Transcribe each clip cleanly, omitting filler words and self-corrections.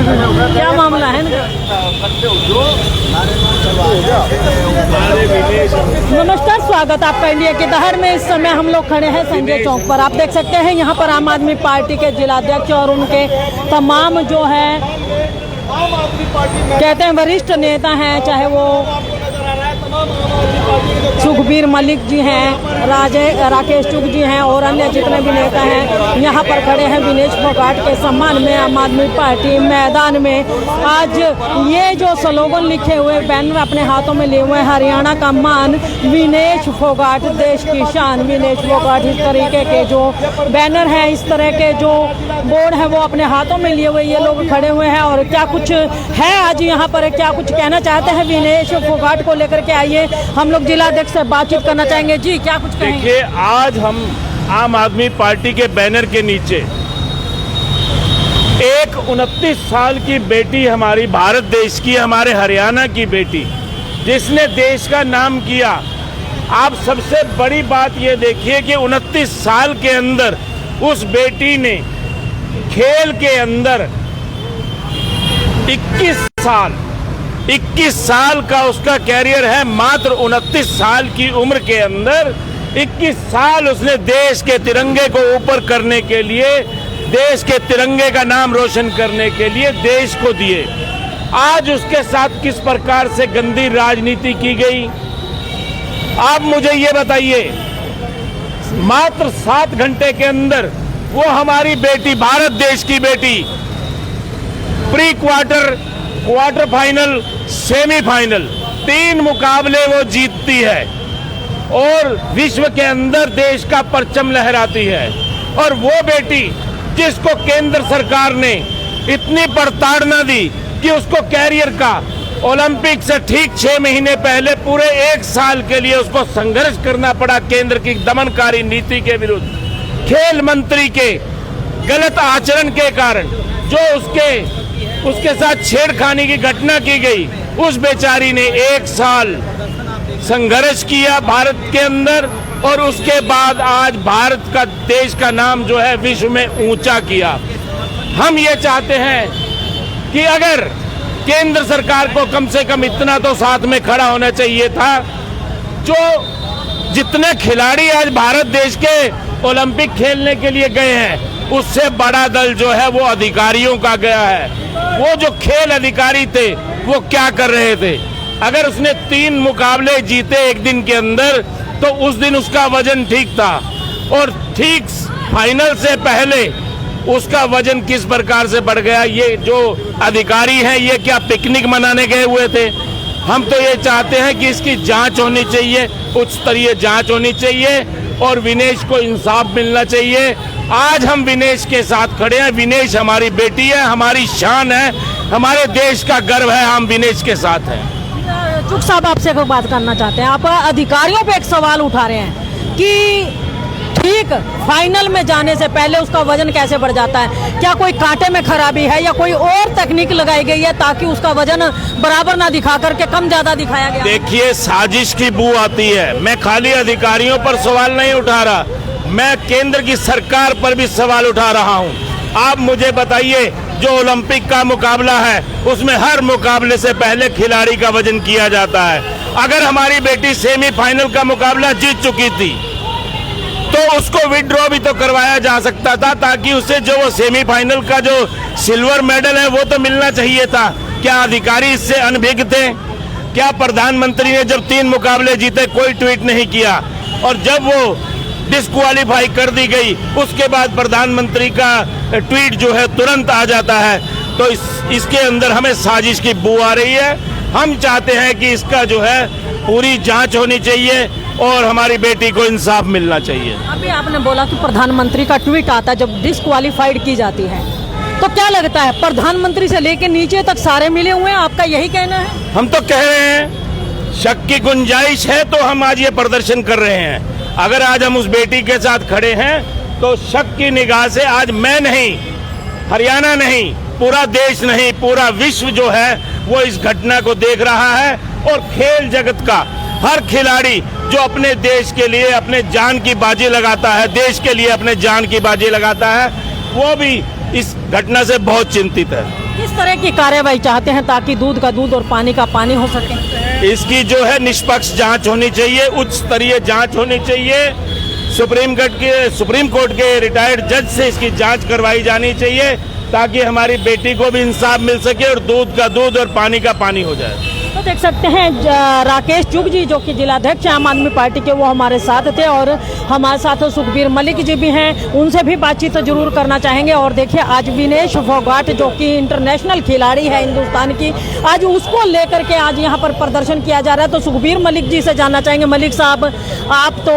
क्या मामला है इनका? नमस्कार, स्वागत आपका इंडिया की दहर में। इस समय हम लोग खड़े हैं संजय चौक पर। आप देख सकते हैं यहाँ पर आम आदमी पार्टी के जिलाध्यक्ष और उनके तमाम जो है कहते हैं वरिष्ठ नेता हैं, चाहे वो सुखबीर मलिक जी हैं, राकेश चुग जी हैं और अन्य जितने भी नेता हैं यहाँ पर खड़े हैं विनेश फोगाट के सम्मान में। आम आदमी पार्टी मैदान में आज ये जो स्लोगन लिखे हुए बैनर अपने हाथों में लिए हुए, हरियाणा का मान विनेश फोगाट, देश की शान विनेश फोगाट, इस तरीके के जो बैनर हैं, इस तरह के जो बोर्ड है वो अपने हाथों में लिए हुए ये लोग खड़े हुए हैं। और क्या कुछ है आज यहाँ पर, क्या कुछ कहना चाहते हैं विनेश फोगाट को लेकर के, आइए हम लोग जिलाध्यक्ष से बातचीत करना चाहेंगे। जी, क्या कुछ कहेंगे? देखिए, आज हम आम आदमी पार्टी के बैनर के नीचे एक 29 साल की बेटी, हमारी भारत देश की, हमारे हरियाणा की बेटी, जिसने देश का नाम किया। आप सबसे बड़ी बात ये देखिए कि 29 साल के अंदर उस बेटी ने खेल के अंदर 21 साल का उसका कैरियर है। मात्र 29 साल की उम्र के अंदर 21 साल उसने देश के तिरंगे को ऊपर करने के लिए, देश के तिरंगे का नाम रोशन करने के लिए देश को दिए। आज उसके साथ किस प्रकार से गंदी राजनीति की गई, आप मुझे ये बताइए। मात्र 7 घंटे के अंदर वो हमारी बेटी, भारत देश की बेटी, प्री क्वार्टर फाइनल, सेमीफाइनल 3 मुकाबले वो जीतती है और विश्व के अंदर देश का परचम लहराती है। और वो बेटी जिसको केंद्र सरकार ने इतनी प्रताड़ना दी कि उसको कैरियर का ओलंपिक से ठीक 6 महीने पहले पूरे 1 साल के लिए उसको संघर्ष करना पड़ा केंद्र की दमनकारी नीति के विरुद्ध। खेल मंत्री के गलत आचरण के कारण जो उसके साथ छेड़खानी की घटना की गई, उस बेचारी ने 1 साल संघर्ष किया भारत के अंदर और उसके बाद आज भारत का, देश का नाम जो है विश्व में ऊंचा किया। हम ये चाहते हैं कि अगर केंद्र सरकार को कम से कम इतना तो साथ में खड़ा होना चाहिए था। जो जितने खिलाड़ी आज भारत देश के ओलंपिक खेलने के लिए गए हैं, उससे बड़ा दल जो है वो अधिकारियों का गया है। वो जो खेल अधिकारी थे वो क्या कर रहे थे? अगर उसने 3 मुकाबले जीते एक दिन के अंदर तो उस दिन उसका वजन ठीक था, और ठीक फाइनल से पहले उसका वजन किस प्रकार से बढ़ गया। ये जो अधिकारी हैं ये क्या पिकनिक मनाने गए हुए थे? हम तो ये चाहते हैं कि इसकी जांच होनी चाहिए, उच्च स्तरीय जांच होनी चाहिए और विनेश को इंसाफ मिलना चाहिए। आज हम विनेश के साथ खड़े हैं। विनेश हमारी बेटी है, हमारी शान है, हमारे देश का गर्व है, हम विनेश के साथ हैं। चुग साहब, आपसे एक बात करना चाहते हैं। आप अधिकारियों पे एक सवाल उठा रहे हैं कि ठीक फाइनल में जाने से पहले उसका वजन कैसे बढ़ जाता है? क्या कोई कांटे में खराबी है या कोई और तकनीक लगाई गई है ताकि उसका वजन बराबर ना दिखा करके कम ज्यादा दिखाया गया? देखिए, साजिश की बू आती है। मैं खाली अधिकारियों पर सवाल नहीं उठा रहा, मैं केंद्र की सरकार पर भी सवाल उठा रहा हूं। आप मुझे बताइए, जो ओलंपिक का मुकाबला है उसमें हर मुकाबले से पहले खिलाड़ी का वजन किया जाता है। अगर हमारी बेटी सेमीफाइनल का मुकाबला जीत चुकी थी तो उसको विड्रॉ भी तो करवाया जा सकता था, ताकि उसे जो वो सेमीफाइनल का जो सिल्वर मेडल है वो तो मिलना चाहिए था। क्या अधिकारी इससे अनभिज्ञ थे? क्या प्रधानमंत्री ने जब 3 मुकाबले जीते कोई ट्वीट नहीं किया, और जब वो डिस्क्वालीफाई कर दी गई उसके बाद प्रधानमंत्री का ट्वीट जो है तुरंत आ जाता है? तो इसके अंदर हमें साजिश की बू आ रही है। हम चाहते हैं कि इसका जो है पूरी जांच होनी चाहिए और हमारी बेटी को इंसाफ मिलना चाहिए। अभी आपने बोला कि प्रधानमंत्री का ट्वीट आता है जब डिस्क्वालीफाइड की जाती है, तो क्या लगता है प्रधानमंत्री से लेकर नीचे तक सारे मिले हुए हैं? आपका यही कहना है? हम तो कह रहे हैं, शक की गुंजाइश है तो हम आज ये प्रदर्शन कर रहे हैं। अगर आज हम उस बेटी के साथ खड़े हैं तो शक की निगाह से आज मैं नहीं, हरियाणा नहीं, पूरा देश नहीं, पूरा विश्व जो है वो इस घटना को देख रहा है। और खेल जगत का हर खिलाड़ी जो अपने देश के लिए अपने जान की बाजी लगाता है, देश के लिए अपने जान की बाजी लगाता है, वो भी इस घटना से बहुत चिंतित है। किस तरह की कार्रवाई चाहते हैं ताकि दूध का दूध और पानी का पानी हो सके? इसकी जो है निष्पक्ष जांच होनी चाहिए, उच्च स्तरीय जांच होनी चाहिए। सुप्रीम कोर्ट के रिटायर्ड जज से इसकी जांच करवाई जानी चाहिए ताकि हमारी बेटी को भी इंसाफ मिल सके और दूध का दूध और पानी का पानी हो जाए। तो देख सकते हैं राकेश चुग जी जो कि जिलाध्यक्ष आम आदमी पार्टी के, वो हमारे साथ थे और हमारे साथ सुखबीर मलिक जी भी हैं, उनसे भी बातचीत जरूर करना चाहेंगे। और देखिए आज विनेश फोगाट जो कि इंटरनेशनल खिलाड़ी है हिंदुस्तान की, आज उसको लेकर के आज यहाँ पर प्रदर्शन किया जा रहा है। तो सुखबीर मलिक जी से जानना चाहेंगे, मलिक साहब आप तो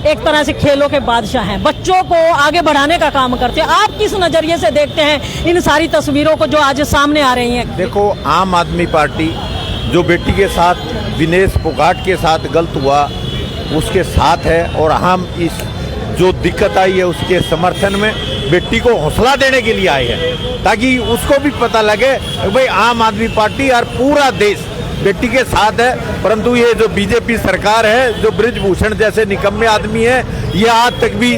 एक तरह से खेलों के बादशाह हैं, बच्चों को आगे बढ़ाने का काम करते हैं, आप किस नजरिए से देखते हैं इन सारी तस्वीरों को जो आज सामने आ रही हैं? देखो, आम आदमी पार्टी जो बेटी के साथ विनेश फोगाट के साथ गलत हुआ उसके साथ है और हम इस जो दिक्कत आई है उसके समर्थन में बेटी को हौसला देने के लिए आए हैं ताकि उसको भी पता लगे भाई आम आदमी पार्टी और पूरा देश बेटी के साथ है। परंतु ये जो बीजेपी सरकार है, जो बृजभूषण जैसे निकम्मे आदमी है, ये आज तक भी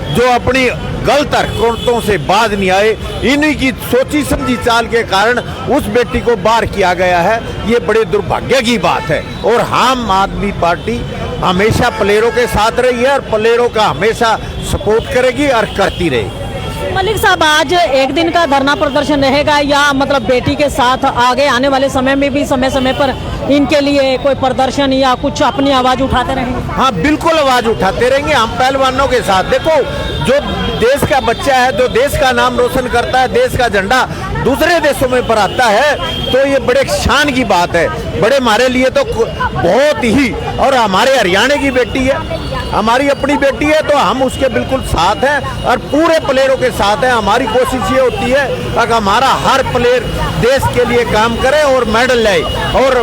जो अपनी गलत हरकतों से बाज नहीं आए, इन्हीं की सोची समझी चाल के कारण उस बेटी को बाहर किया गया है। ये बड़े दुर्भाग्य की बात है और आम आदमी पार्टी हमेशा प्लेयरों के साथ रही है और प्लेयरों का हमेशा सपोर्ट करेगी और करती रहेगी। मलिक साहब, आज एक दिन का धरना प्रदर्शन रहेगा या मतलब बेटी के साथ आगे आने वाले समय में भी समय समय पर इनके लिए कोई प्रदर्शन या कुछ अपनी आवाज उठाते रहेंगे? हाँ, बिल्कुल आवाज उठाते रहेंगे हम पहलवानों के साथ। देखो, जो देश का बच्चा है, जो देश का नाम रोशन करता है, देश का झंडा दूसरे देशों में फहराता है, तो ये बड़े शान की बात है। बड़े हमारे लिए तो बहुत ही, और हमारे हरियाणा की बेटी है, हमारी अपनी बेटी है, तो हम उसके बिल्कुल साथ हैं और पूरे प्लेयरों के साथ हैं। हमारी कोशिश ये होती है कि हमारा हर प्लेयर देश के लिए काम करे और मेडल लाए। और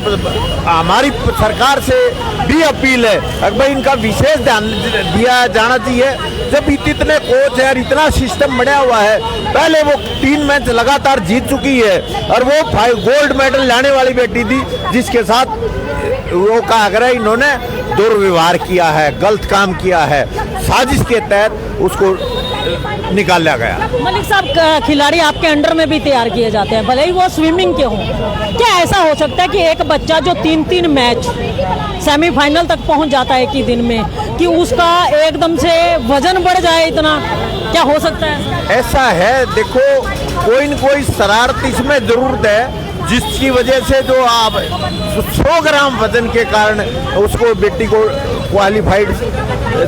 हमारी सरकार से भी अपील है कि भाई इनका विशेष ध्यान दिया जाना चाहिए। जब इतने कोच है और इतना सिस्टम बना हुआ है, पहले वो 3 मैच लगातार जीत चुकी है और वो 5 गोल्ड मेडल लाने वाली बेटी थी, जिसके साथ वो कहा गया इन्होंने दुर्व्यवहार किया है, गलत काम किया है, साजिश के तहत उसको निकाला गया। मलिक साहब, खिलाड़ी आपके अंडर में भी तैयार किए जाते हैं, भले ही वो स्विमिंग के हों, क्या ऐसा हो सकता है कि एक बच्चा जो 3-3 मैच सेमीफाइनल तक पहुंच जाता है एक ही दिन में, कि उसका एकदम से वजन बढ़ जाए इतना, क्या हो सकता है? ऐसा है, देखो कोई न कोई शरारत इसमें जरूर है जिसकी वजह से जो आप 100 ग्राम वजन के कारण उसको बेटी को क्वालिफाइड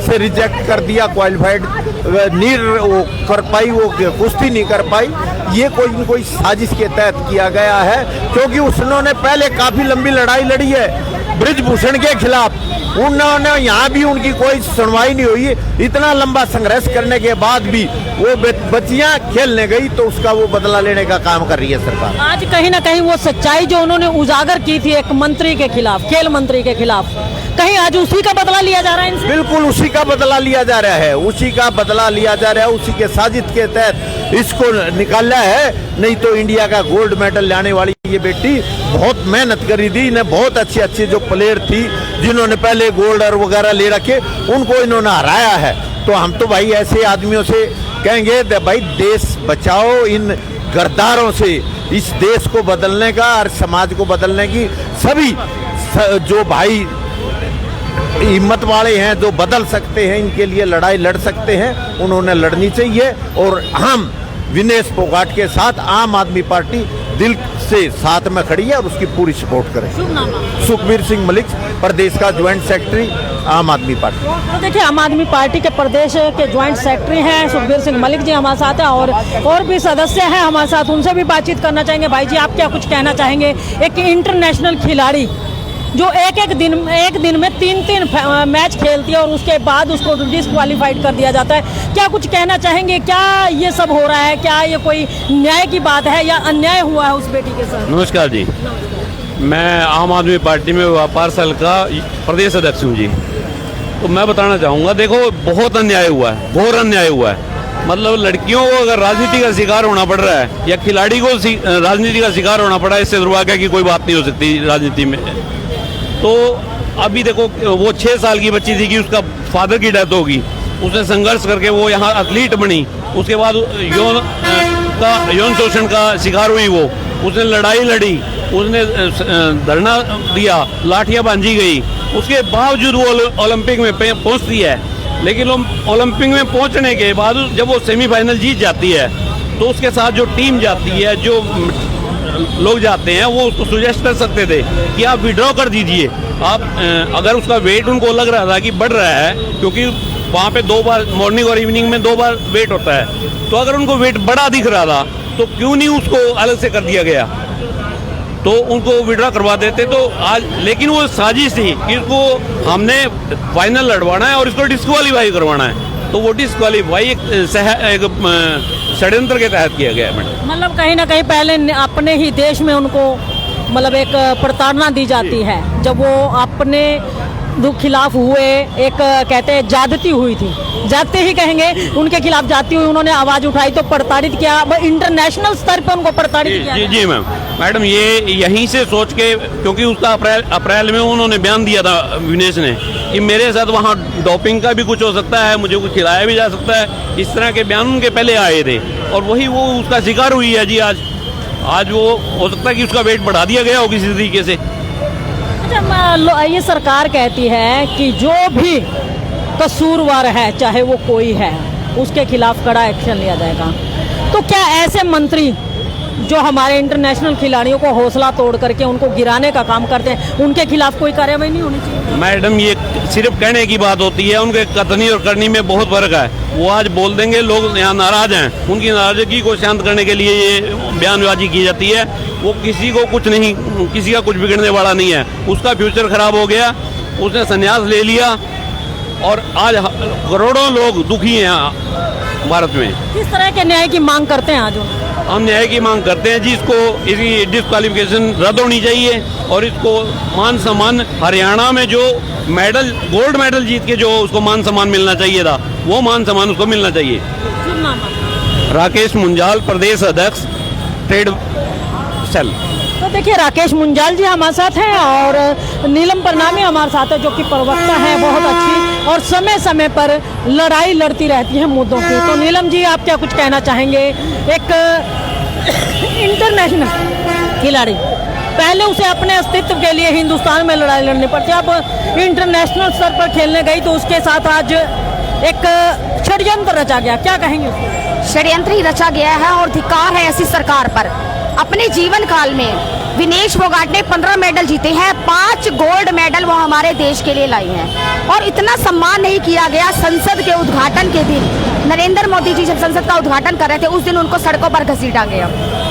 से रिजेक्ट कर दिया, क्वालिफाइड नहीं वो कर पाई, वो कुश्ती नहीं कर पाई। ये कोई न कोई साजिश के तहत किया गया है, क्योंकि उसने पहले काफी लंबी लड़ाई लड़ी है बृजभूषण के खिलाफ, उन्होंने यहाँ भी उनकी कोई सुनवाई नहीं हुई। इतना लंबा संघर्ष करने के बाद भी वो बच्चियां खेलने गई, तो उसका वो बदला लेने का काम कर रही है सरकार। आज कहीं ना कहीं वो सच्चाई जो उन्होंने उजागर की थी एक मंत्री के खिलाफ, खेल मंत्री के खिलाफ, कहीं आज उसी का बदला लिया जा रहा है इनसे? बिल्कुल उसी का बदला लिया जा रहा है, उसी का बदला लिया जा रहा है, उसी के साजिश के तहत इसको निकाला है। नहीं तो इंडिया का गोल्ड मेडल लाने वाली ये बेटी बहुत मेहनत करी थी, इन्हें बहुत अच्छी जो प्लेयर थी जिन्होंने पहले गोल्ड और वगैरह ले रखे, उनको इन्होंने हराया है। तो हम तो भाई ऐसे आदमियों से कहेंगे भाई देश बचाओ इन गद्दारों से, इस देश को बदलने का और समाज को बदलने की सभी जो भाई हिम्मत वाले हैं, जो बदल सकते हैं, इनके लिए लड़ाई लड़ सकते हैं, उन्होंने लड़नी चाहिए। और हम विनेश फोगाट के साथ आम आदमी पार्टी दिल से साथ में खड़ी है और उसकी पूरी सपोर्ट करें। सुखबीर सिंह मलिक, प्रदेश का ज्वाइंट सेक्रेटरी आम आदमी पार्टी। तो देखिए, आम आदमी पार्टी के प्रदेश के ज्वाइंट सेक्रेटरी हैं सुखबीर सिंह मलिक जी हमारे साथ हैं और भी सदस्य हैं हमारे साथ, उनसे भी बातचीत करना चाहेंगे। भाई जी, आप क्या कुछ कहना चाहेंगे? एक इंटरनेशनल खिलाड़ी जो एक दिन में 3-3 मैच खेलती है और उसके बाद उसको डिस्क्वालीफाइड कर दिया जाता है, क्या कुछ कहना चाहेंगे? क्या ये सब हो रहा है? क्या ये कोई न्याय की बात है या अन्याय हुआ है उस बेटी के साथ? नमस्कार जी, मैं आम आदमी पार्टी में व्यापार सेल का प्रदेश अध्यक्ष हूँ जी। तो मैं बताना चाहूँगा, देखो बहुत अन्याय हुआ है, घोर अन्याय हुआ है। मतलब लड़कियों को अगर राजनीति का शिकार होना पड़ रहा है या खिलाड़ी को राजनीति का शिकार होना पड़ा है, इससे दुर्भाग्य की कोई बात नहीं हो सकती राजनीति में। तो अभी देखो, वो 6 साल की बच्ची थी कि उसका फादर की डेथ होगी, उसने संघर्ष करके वो यहाँ एथलीट बनी, उसके बाद उसका यौन शोषण का शिकार हुई, वो उसने लड़ाई लड़ी, उसने धरना दिया, लाठियां बांधी गई, उसके बावजूद वो ओलंपिक में पहुंचती है। लेकिन ओलंपिक में पहुंचने के बाद जब वो सेमीफाइनल जीत जाती है तो उसके साथ जो टीम जाती है, जो लोग जाते हैं, वो उसको सुजेस्ट कर सकते थे कि आप विड्रॉ कर दीजिए। आप अगर उसका वेट उनको लग रहा था कि बढ़ रहा है, क्योंकि वहाँ पे 2 बार मॉर्निंग और इवनिंग में 2 बार वेट होता है, तो अगर उनको वेट बड़ा दिख रहा था तो क्यों नहीं उसको अलग से कर दिया गया, तो उनको विड्रॉ करवा देते। तो आज लेकिन वो साजिश थी कि इसको हमने फाइनल लड़वाना है और इसको डिस्क्वालीफाई करवाना है, तो वो डिस्क्वालीफाई एक षड्यंत्र के तहत किया गया है। मतलब कहीं ना कहीं पहले अपने ही देश में उनको मतलब एक प्रताड़ना दी जाती है, जब वो अपने खिलाफ हुए, एक कहते हैं जादती हुई थी, जाते ही कहेंगे, उनके खिलाफ जाती हुई उन्होंने आवाज उठाई तो प्रताड़ित किया, इंटरनेशनल स्तर पर उनको प्रताड़ित किया। जी मैडम ये यहीं से सोच के, क्योंकि उसका अप्रैल में उन्होंने बयान दिया था विनेश ने कि मेरे साथ वहाँ डोपिंग का भी कुछ हो सकता है, मुझे कुछ खिलाया भी जा सकता है, इस तरह के बयान उनके पहले आए थे और वही वो उसका शिकार हुई है जी। आज वो हो सकता है कि उसका वेट बढ़ा दिया गया हो किसी तरीके से। अच्छा, ये सरकार कहती है कि जो भी कसूरवार है, चाहे वो कोई है, उसके खिलाफ कड़ा एक्शन लिया जाएगा। तो क्या ऐसे मंत्री जो हमारे इंटरनेशनल खिलाड़ियों को हौसला तोड़ करके उनको गिराने का काम करते हैं, उनके खिलाफ कोई कार्रवाई नहीं होनी चाहिए? मैडम ये सिर्फ कहने की बात होती है, उनके कथनी और करनी में बहुत फर्क है। वो आज बोल देंगे, लोग यहाँ नाराज हैं, उनकी नाराजगी को शांत करने के लिए ये बयानबाजी की जाती है। वो किसी को कुछ नहीं, किसी का कुछ बिगड़ने वाला नहीं है। उसका फ्यूचर खराब हो गया, उसने संन्यास ले लिया और आज करोड़ों लोग दुखी हैं भारत में। किस तरह के न्याय की मांग करते हैं आज? हम न्याय की मांग करते हैं जी, इसको इसकी डिस्क्वालिफिकेशन रद्द होनी चाहिए और इसको मान सम्मान, हरियाणा में जो मेडल, गोल्ड मेडल जीत के जो उसको मान सम्मान मिलना चाहिए था, वो मान सम्मान उसको मिलना चाहिए। राकेश मुंजाल, प्रदेश अध्यक्ष, ट्रेड सेल। तो देखिए, राकेश मुंजाल जी हमारे साथ हैं और नीलम परनामी हमारे साथ है, जो कि प्रवक्ता है बहुत अच्छी और समय समय पर लड़ाई लड़ती रहती है मुद्दों की। तो नीलम जी, आप क्या कुछ कहना चाहेंगे? एक इंटरनेशनल खिलाड़ी, पहले उसे अपने अस्तित्व के लिए हिंदुस्तान में लड़ाई लड़नी पड़ती, अब इंटरनेशनल स्तर पर खेलने गई तो उसके साथ आज एक षड्यंत्र रचा गया, क्या कहेंगे? षड्यंत्र ही रचा गया है और धिक्कार है ऐसी सरकार पर। अपने जीवन काल में विनेश फोगाट ने 15 मेडल जीते हैं, 5 गोल्ड मेडल वो हमारे देश के लिए लाई हैं और इतना सम्मान नहीं किया गया। संसद के उद्घाटन के दिन नरेंद्र मोदी जी जब संसद का उद्घाटन कर रहे थे, उस दिन उनको सड़कों पर घसीटा गया।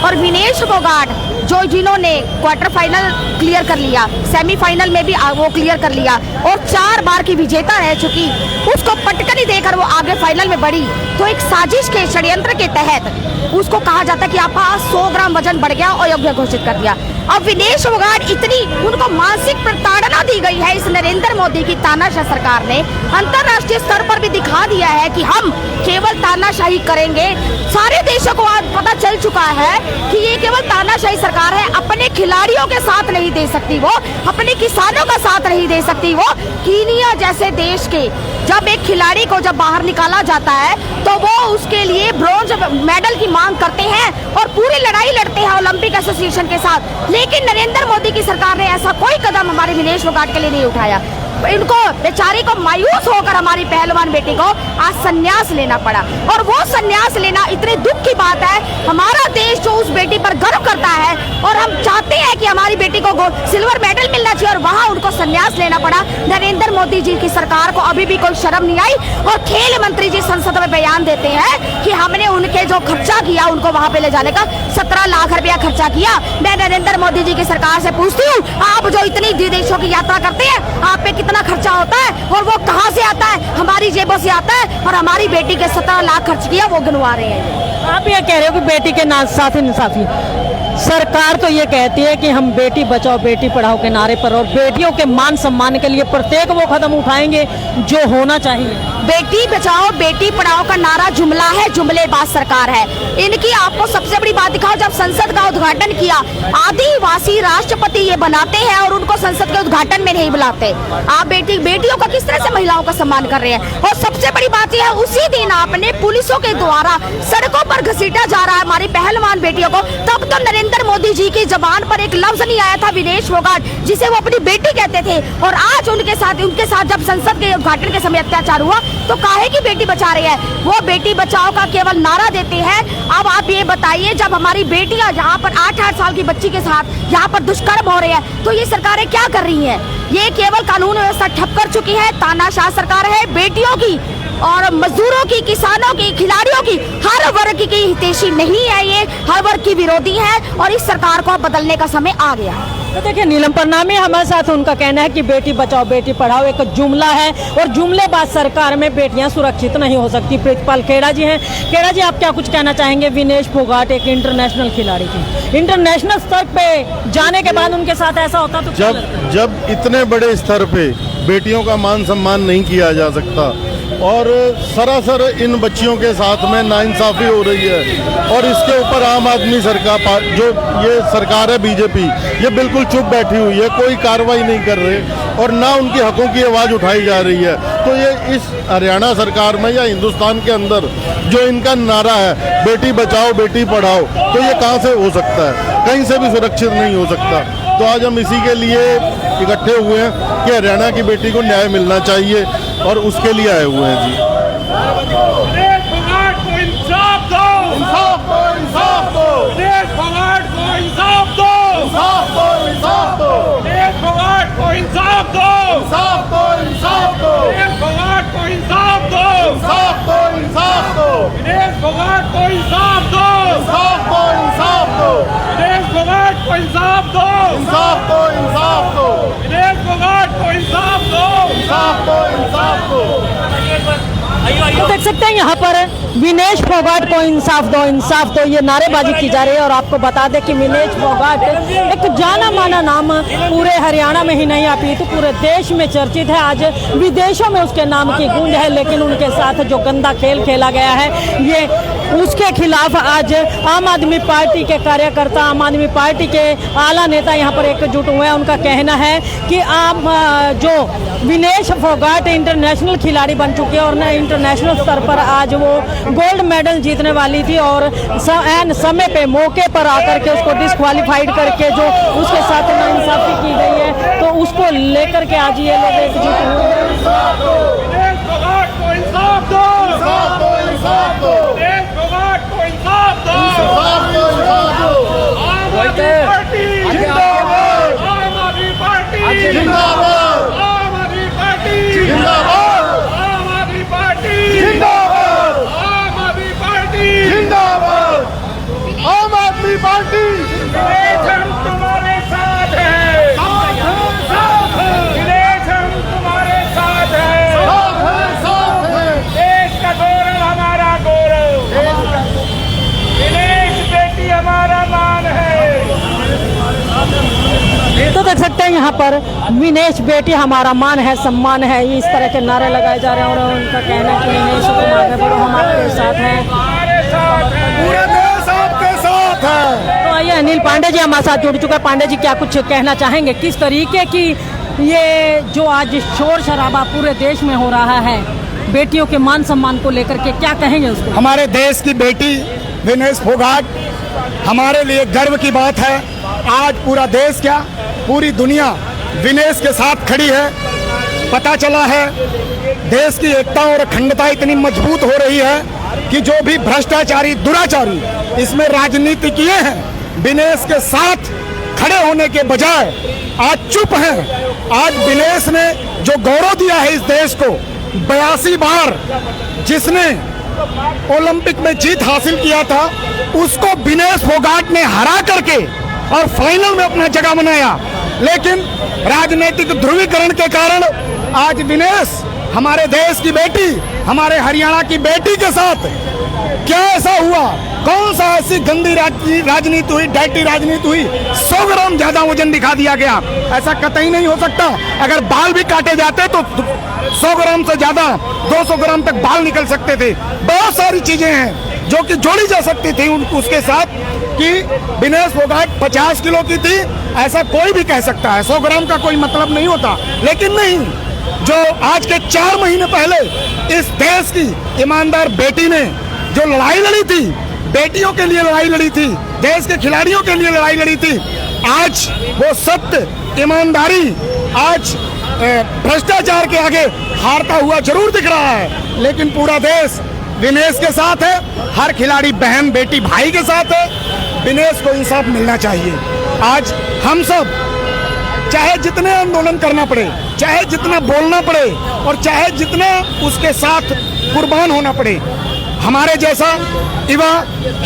और विनेश फोगाट जिन्होंने क्वार्टर फाइनल क्लियर कर लिया, सेमीफाइनल में भी वो क्लियर कर लिया और 4 बार की विजेता रह चुकी, उसको पटकनी देकर वो आगे फाइनल में बढ़ी। तो एक साजिश के षड्यंत्र के तहत उसको कहा जाता कि आपका 100 ग्राम वजन बढ़ गया और योग्य घोषित कर दिया। अब विनेश फोगाट, इतनी उनको मानसिक प्रताड़ना दी गई है इस नरेंद्र मोदी की तानाशाह सरकार ने। अंतर्राष्ट्रीय स्तर पर भी दिखा दिया है कि हम केवल तानाशाही करेंगे। सारे देशों को आज पता चल चुका है कि ये केवल तानाशाही सरकार है, अपने खिलाड़ियों के साथ नहीं दे सकती वो, अपने किसानों का साथ नहीं दे सकती वो। कीनिया जैसे देश के जब एक खिलाड़ी को जब बाहर निकाला जाता है तो वो उसके लिए ब्रॉन्ज मेडल की मांग करते हैं और पूरी लड़ाई लड़ते हैं ओलंपिक एसोसिएशन के साथ। लेकिन नरेंद्र मोदी की सरकार ने ऐसा कोई कदम हमारे विनेश फोगाट के लिए नहीं उठाया। इनको बेचारी को मायूस होकर हमारी पहलवान बेटी को आज संन्यास लेना पड़ा और वो संन्यास लेना इतने दुख की बात है। हमारा देश जो उस बेटी पर गर्व करता है और हम चाहते हैं कि हमारी बेटी को सिल्वर मेडल मिलना चाहिए और वहाँ उनको संन्यास लेना पड़ा। नरेंद्र मोदी जी की सरकार को अभी भी कोई शर्म नहीं आई और खेल मंत्री जी संसद में बयान देते हैं कि हमने उनके जो खर्चा किया उनको वहाँ पे ले जाने का 17 लाख रुपया खर्चा किया। मैं नरेंद्र मोदी जी की सरकार से पूछती हूँ, आप जो इतनी देशों की यात्रा करते हैं, आप पे कितना खर्चा होता है और वो कहां से आता है? हमारी जेबों से आता है और हमारी बेटी के 17 लाख खर्च किया वो गिनवा रहे हैं। आप ये कह रहे हो कि बेटी के साथ इंसाफी, सरकार तो ये कहती है कि हम बेटी बचाओ बेटी पढ़ाओ के नारे पर और बेटियों के मान सम्मान के लिए प्रत्येक वो कदम उठाएंगे जो होना चाहिए। बेटी बचाओ बेटी पढ़ाओ का नारा जुमला है, जुमलेबाज सरकार है इनकी। आपको सबसे बड़ी बात दिखाओ, जब संसद का उद्घाटन किया आदिवासी राष्ट्रपति ये बनाते हैं और उनको संसद के उद्घाटन में नहीं बुलाते। आप बेटियों का किस तरह से महिलाओं का सम्मान कर रहे हैं। और सबसे बड़ी बात यह है, उसी दिन आपने पुलिसों के द्वारा सड़कों पर घसीटा जा रहा है हमारी पहलवान बेटियों को। तब तो नरेंद्र मोदी जी की जबान पर एक लफ्ज नहीं आया था विनेश फोगाट, जिसे वो अपनी बेटी कहते थे। और आज उनके साथ जब संसद के उद्घाटन के समय अत्याचार हुआ तो काहे की बेटी बचा रही है। वो बेटी बचाओ का केवल नारा देते हैं। अब आप ये बताइए, जब हमारी बेटियां यहाँ पर 8-8 साल की बच्ची के साथ यहाँ पर दुष्कर्म हो रहे हैं तो ये सरकारें क्या कर रही हैं। ये केवल कानून व्यवस्था ठप कर चुकी है, तानाशाह सरकार है। बेटियों की और मजदूरों की, किसानों की, खिलाड़ियों की, हर वर्ग की हितैषी नहीं है, ये हर वर्ग की विरोधी है और इस सरकार को बदलने का समय आ गया है। तो देखिए नीलम परनामी हमारे साथ, उनका कहना है कि बेटी बचाओ बेटी पढ़ाओ एक जुमला है और जुमलेबाज सरकार में बेटियां सुरक्षित नहीं हो सकती। प्रितपाल खेड़ा जी हैं। खेड़ा जी, आप क्या कुछ कहना चाहेंगे। विनेश फोगाट एक इंटरनेशनल खिलाड़ी थी, इंटरनेशनल स्तर पे जाने के बाद उनके साथ ऐसा होता तो जब इतने बड़े स्तर पे बेटियों का मान सम्मान नहीं किया जा सकता और सरासर इन बच्चियों के साथ में नाइंसाफी हो रही है और इसके ऊपर आम आदमी सरकार, जो ये सरकार है बीजेपी, ये बिल्कुल चुप बैठी हुई है, कोई कार्रवाई नहीं कर रहे और ना उनके हकों की आवाज़ उठाई जा रही है। तो ये इस हरियाणा सरकार में या हिंदुस्तान के अंदर जो इनका नारा है बेटी बचाओ बेटी पढ़ाओ, तो ये कहाँ से हो सकता है, कहीं से भी सुरक्षित नहीं हो सकता। तो आज हम इसी के लिए इकट्ठे हुए हैं कि हरियाणा की बेटी को न्याय मिलना चाहिए और उसके लिए आए हुए हैं जी। विनेश फोगाट को इंसाफ दो, इंसाफ दो, इंसाफ दो। विनेश फोगाट को इंसाफ दो, इंसाफ दो, इंसाफ दो। विनेश फोगाट को इंसाफ दो, इंसाफ दो, इंसाफ दो। विनेश फोगाट को इंसाफ दो, इंसाफ दो, इंसाफ दो। विनेश फोगाट को इंसाफ दो, इंसाफ दो, इंसाफ दो। विनेश फोगाट को इंसाफ दो, इंसाफ दो, इंसाफ दो। विनेश फोगाट को इंसाफ दो, इंसाफ दो, इंसाफ दो। तो देख सकते हैं यहाँ पर विनेश फोगाट को इंसाफ दो, इंसाफ दो, ये नारेबाजी की जा रही है। और आपको बता दें कि विनेश फोगाट एक जाना माना नाम पूरे हरियाणा में ही नहीं अपितु तो पूरे देश में चर्चित है। आज विदेशों में उसके नाम की गूंज है, लेकिन उनके साथ जो गंदा खेल खेला गया है ये उसके खिलाफ आज आम आदमी पार्टी के कार्यकर्ता, आम आदमी पार्टी के आला नेता यहाँ पर एकजुट हुए हैं। उनका कहना है कि जो विनेश फोगाट इंटरनेशनल खिलाड़ी बन चुके हैं और इंटरनेशनल स्तर पर आज वो गोल्ड मेडल जीतने वाली थी और एन समय पे मौके पर आकर के उसको डिस्क्वालीफाइड करके जो उसके साथ नाइंसाफी की गई है, तो उसको लेकर के आज ये लोग एकजुट हुए हैं। तुम्हारे साथ हैं, विनेश हम तुम्हारे साथ हैं, देश का गौरव हमारा गौरव, विनेश बेटी हमारा मान है। तो देख सकते हैं यहाँ पर विनेश बेटी हमारा मान है, सम्मान है, इस तरह के नारे लगाए जा रहे हैं और उनका कहना है कि विनेश कुमार है बड़ो हमारे साथ हैं, पूरे देश आपके साथ है। तो आइए अनिल पांडे जी हमारे साथ जुड़ चुके हैं। पांडे जी क्या कुछ कहना चाहेंगे, किस तरीके की ये जो आज शोर शराबा पूरे देश में हो रहा है बेटियों के मान सम्मान को लेकर के, क्या कहेंगे उसको। हमारे देश की बेटी विनेश फोगाट हमारे लिए गर्व की बात है। आज पूरा देश क्या पूरी दुनिया विनेश के साथ खड़ी है। पता चला है देश की एकता और अखंडता इतनी मजबूत हो रही है कि जो भी भ्रष्टाचारी दुराचारी इसमें राजनीति किए हैं विनेश के साथ खड़े होने के बजाय आज चुप हैं। आज विनेश ने जो गौरव दिया है इस देश को, 82 बार जिसने ओलंपिक में जीत हासिल किया था उसको विनेश फोगाट ने हरा करके और फाइनल में अपना जगह बनाया। लेकिन राजनीतिक ध्रुवीकरण के कारण आज विनेश हमारे देश की बेटी, हमारे हरियाणा की बेटी के साथ क्या ऐसा हुआ? कौन सा ऐसी गंदी राजनीति हुई, डायटी राजनीति हुई? 100 ग्राम ज्यादा वजन दिखा दिया गया। ऐसा कतई नहीं हो सकता। अगर बाल भी काटे जाते तो 100 ग्राम से ज्यादा 200 ग्राम तक बाल निकल सकते थे। बहुत सारी चीजें हैं जो कि जोड़ी जा सकती थी उसके साथ, कि विनेश फोगाट 50 किलो की थी, ऐसा कोई भी कह सकता है। 100 ग्राम का कोई मतलब नहीं होता। लेकिन नहीं, जो आज के 4 महीने पहले इस देश की ईमानदार बेटी ने जो लड़ाई लड़ी थी, बेटियों के लिए लड़ाई लड़ी थी, देश के खिलाड़ियों के लिए लड़ाई लड़ी थी, आज वो सत्य, ईमानदारी आज भ्रष्टाचार के आगे हारता हुआ जरूर दिख रहा है। लेकिन पूरा देश विनेश के साथ है, हर खिलाड़ी बहन बेटी भाई के साथ है। विनेश को इंसाफ मिलना चाहिए। आज हम सब चाहे जितने आंदोलन करना पड़े, चाहे जितना बोलना पड़े और चाहे जितना उसके साथ कुर्बान होना पड़े, हमारे जैसा युवा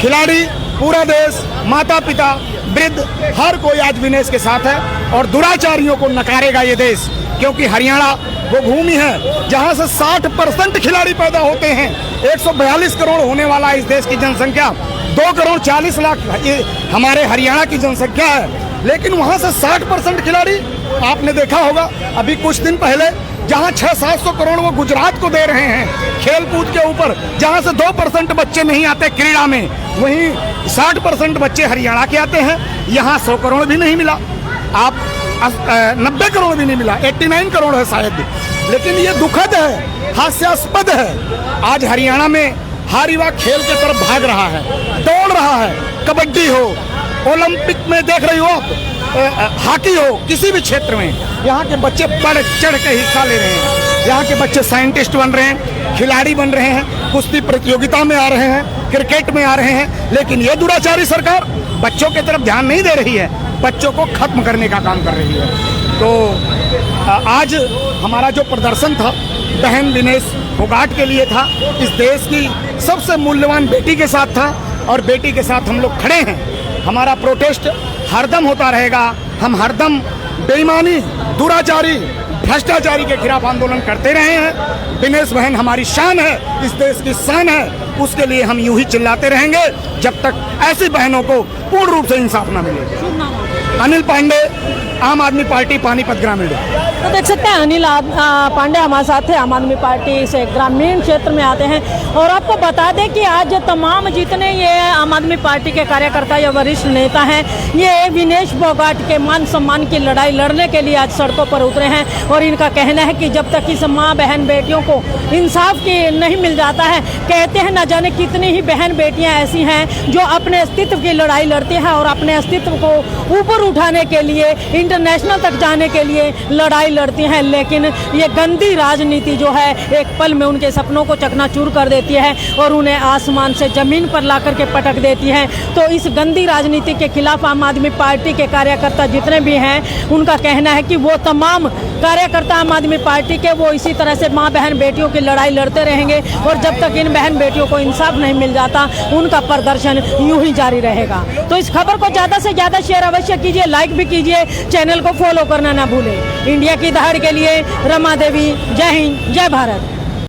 खिलाड़ी, पूरा देश, माता पिता, वृद्ध, हर कोई आज विनेश के साथ है और दुराचारियों को नकारेगा ये देश। क्योंकि हरियाणा वो भूमि है जहां से 60% खिलाड़ी पैदा होते हैं। 142 करोड़ होने वाला इस देश की जनसंख्या, 2 करोड़ 40 लाख ये हमारे हरियाणा की जनसंख्या है। लेकिन वहां से 60% खिलाड़ी, आपने देखा होगा अभी कुछ दिन पहले, जहां 600-700 करोड़ वो गुजरात को दे रहे हैं खेल कूद के ऊपर, जहां से 2% बच्चे नहीं आते क्रीड़ा में, वहीं 60% बच्चे हरियाणा के आते हैं। यहाँ 100 करोड़ भी नहीं मिला, आप 90 करोड़ भी नहीं मिला, 89 करोड़ है शायद। लेकिन ये दुखद है, हास्यास्पद है। आज हरियाणा में हर युवा खेल के तरफ भाग रहा है, दौड़ रहा है। कबड्डी हो, ओलंपिक में देख रही हो आप, हॉकी हो, किसी भी क्षेत्र में यहाँ के बच्चे बढ़ चढ़ के हिस्सा ले रहे हैं। यहाँ के बच्चे साइंटिस्ट बन रहे हैं, खिलाड़ी बन रहे हैं, कुश्ती प्रतियोगिता में आ रहे हैं, क्रिकेट में आ रहे हैं। लेकिन ये दुराचारी सरकार बच्चों की तरफ ध्यान नहीं दे रही है, बच्चों को खत्म करने का काम कर रही है। तो आज हमारा जो प्रदर्शन था बहन विनेश फोगाट के लिए था, इस देश की सबसे मूल्यवान बेटी के साथ था और बेटी के साथ हम लोग खड़े हैं। हमारा प्रोटेस्ट हरदम होता रहेगा। हम हरदम बेईमानी, दुराचारी, भ्रष्टाचारी के खिलाफ आंदोलन करते रहे हैं। विनेश बहन हमारी शान है, इस देश की शान है, उसके लिए हम यूं ही चिल्लाते रहेंगे जब तक ऐसी बहनों को पूर्ण रूप से इंसाफ न मिले। अनिल पांडे, आम आदमी पार्टी, पानीपत ग्रामीण। तो देख सकते हैं अनिल पांडे हमारे साथ है, आम आदमी पार्टी से ग्रामीण क्षेत्र में आते हैं। और आपको बता दें कि आज तमाम जितने ये आम आदमी पार्टी के कार्यकर्ता या वरिष्ठ नेता हैं, ये विनेश फोगाट के मान सम्मान की लड़ाई लड़ने के लिए आज सड़कों पर उतरे हैं। और इनका कहना है कि जब तक इस माँ बहन बेटियों को इंसाफ की नहीं मिल जाता है, कहते हैं न जाने कितनी ही बहन बेटियाँ ऐसी हैं जो अपने अस्तित्व की लड़ाई लड़ती हैं और अपने अस्तित्व को ऊपर उठाने के लिए, इंटरनेशनल तक जाने के लिए लड़ाई लड़ती हैं। लेकिन ये गंदी राजनीति जो है एक पल में उनके सपनों को चकनाचूर कर देती है और उन्हें आसमान से जमीन पर ला करके पटक देती है। तो इस गंदी राजनीति के खिलाफ आम आदमी पार्टी के कार्यकर्ता जितने भी हैं, उनका कहना है कि वो तमाम कार्यकर्ता आम आदमी पार्टी के वो इसी तरह से माँ बहन बेटियों की लड़ाई लड़ते रहेंगे और जब तक इन बहन बेटियों को इंसाफ नहीं मिल जाता उनका प्रदर्शन यूं ही जारी रहेगा। तो इस खबर को ज़्यादा से ज़्यादा शेयर अवश्य कीजिए, लाइक भी कीजिए, चैनल को फॉलो करना ना भूलें। इंडिया की दहाड़ के लिए रमा देवी, जय हिंद, जय भारत।